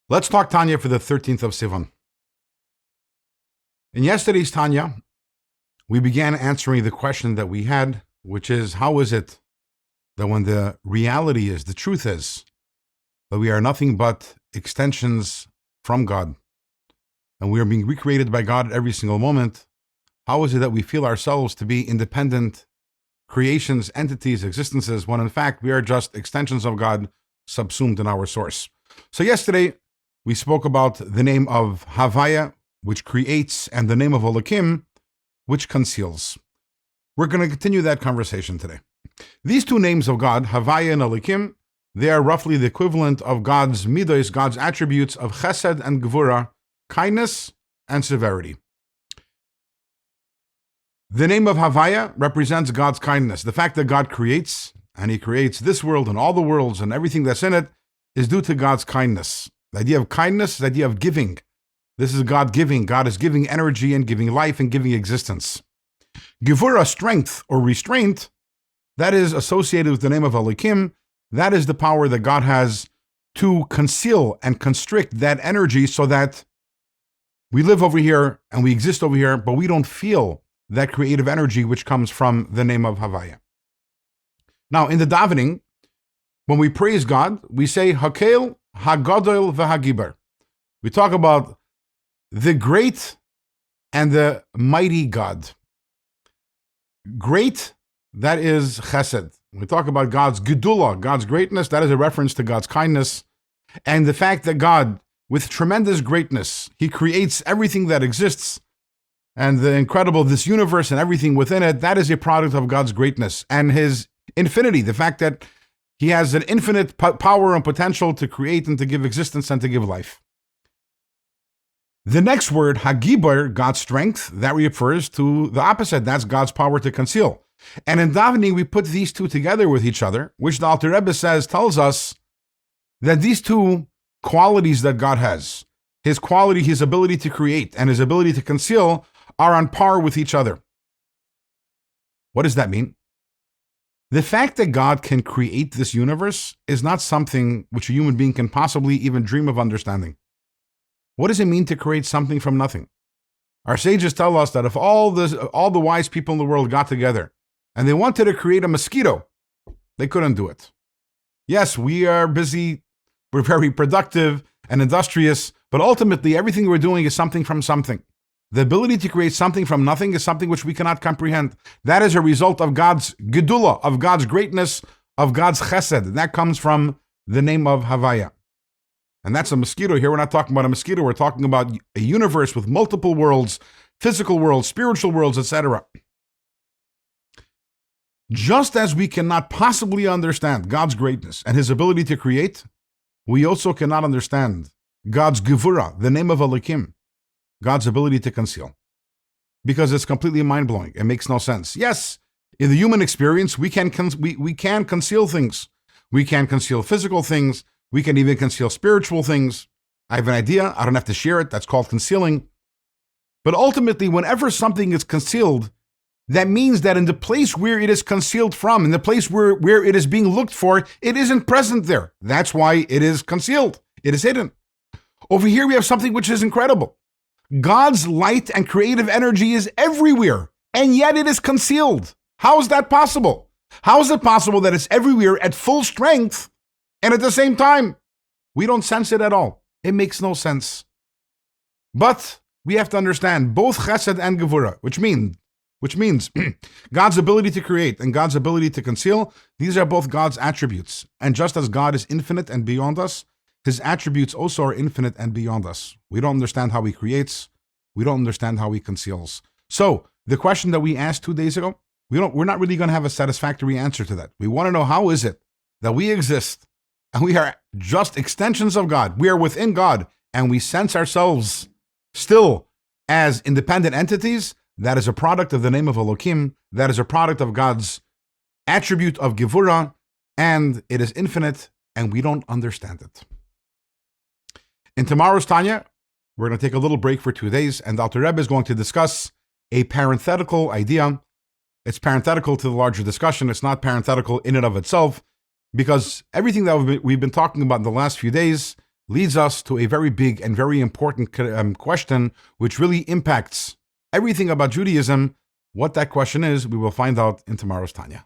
Let's talk Tanya for the 13th of Sivan. In yesterday's Tanya, we began answering the question that we had, which is, how is it that when the reality is, the truth is, that we are nothing but extensions from God, and we are being recreated by God at every single moment, how is it that we feel ourselves to be independent creations, entities, existences, when in fact we are just extensions of God subsumed in our source? So yesterday, we spoke about the name of Havaya, which creates, and the name of Elokim, which conceals. We're going to continue that conversation today. These two names of God, Havaya and Elokim, they are roughly the equivalent of God's midos, God's attributes of chesed and gvura, kindness and severity. The name of Havaya represents God's kindness. The fact that God creates, and He creates this world and all the worlds and everything that's in it, is due to God's kindness. The idea of kindness, the idea of giving. This is God giving. God is giving energy and giving life and giving existence. Gevura, strength or restraint, that is associated with the name of Elokim. That is the power that God has to conceal and constrict that energy so that we live over here and we exist over here, but we don't feel that creative energy which comes from the name of Havaya. Now, in the davening, when we praise God, we say Hakel, Hagadol, V'Hagibar. We talk about the great and the mighty God. Great, that is chesed. We talk about God's gedula, God's greatness, that is a reference to God's kindness. And the fact that God, with tremendous greatness, He creates everything that exists, and the incredible, this universe and everything within it, that is a product of God's greatness and His infinity. The fact that He has an infinite power and potential to create and to give existence and to give life. The next word, Hagibar, God's strength, that refers to the opposite. That's God's power to conceal. And in davening, we put these two together with each other, which the Alter Rebbe tells us that these two qualities that God has, His quality, His ability to create, and His ability to conceal, are on par with each other. What does that mean? The fact that God can create this universe is not something which a human being can possibly even dream of understanding. What does it mean to create something from nothing? Our sages tell us that if all the wise people in the world got together and they wanted to create a mosquito, they couldn't do it. Yes, we are busy, we're very productive and industrious, but ultimately everything we're doing is something from something. The ability to create something from nothing is something which we cannot comprehend. That is a result of God's gedula, of God's greatness, of God's chesed. That comes from the name of Havaya. And that's a mosquito. Here we're not talking about a mosquito. We're talking about a universe with multiple worlds, physical worlds, spiritual worlds, etc. Just as we cannot possibly understand God's greatness and His ability to create, we also cannot understand God's gevura, the name of Elokim, God's ability to conceal, because it's completely mind-blowing. It makes no sense. Yes, in the human experience, we can conceal things. We can conceal physical things. We can even conceal spiritual things. I have an idea. I don't have to share it. That's called concealing. But ultimately, whenever something is concealed, that means that in the place where it is concealed from, in the place where it is being looked for, it isn't present there. That's why it is concealed. It is hidden. Over here, we have something which is incredible. God's light and creative energy is everywhere, and yet it is concealed. How is that possible? How is it possible that it's everywhere at full strength, and at the same time, we don't sense it at all? It makes no sense. But we have to understand both chesed and gevura, which means God's ability to create and God's ability to conceal, these are both God's attributes. And just as God is infinite and beyond us, His attributes also are infinite and beyond us. We don't understand how He creates. We don't understand how He conceals. So the question that we asked 2 days ago, we're not really going to have a satisfactory answer to that. We want to know, how is it that we exist and we are just extensions of God? We are within God and we sense ourselves still as independent entities. That is a product of the name of Elokim. That is a product of God's attribute of gevura, and it is infinite, and we don't understand it. In tomorrow's Tanya, we're going to take a little break for 2 days, and the Alter Rebbe is going to discuss a parenthetical idea. It's parenthetical to the larger discussion. It's not parenthetical in and of itself, because everything that we've been talking about in the last few days leads us to a very big and very important question, which really impacts everything about Judaism. What that question is, we will find out in tomorrow's Tanya.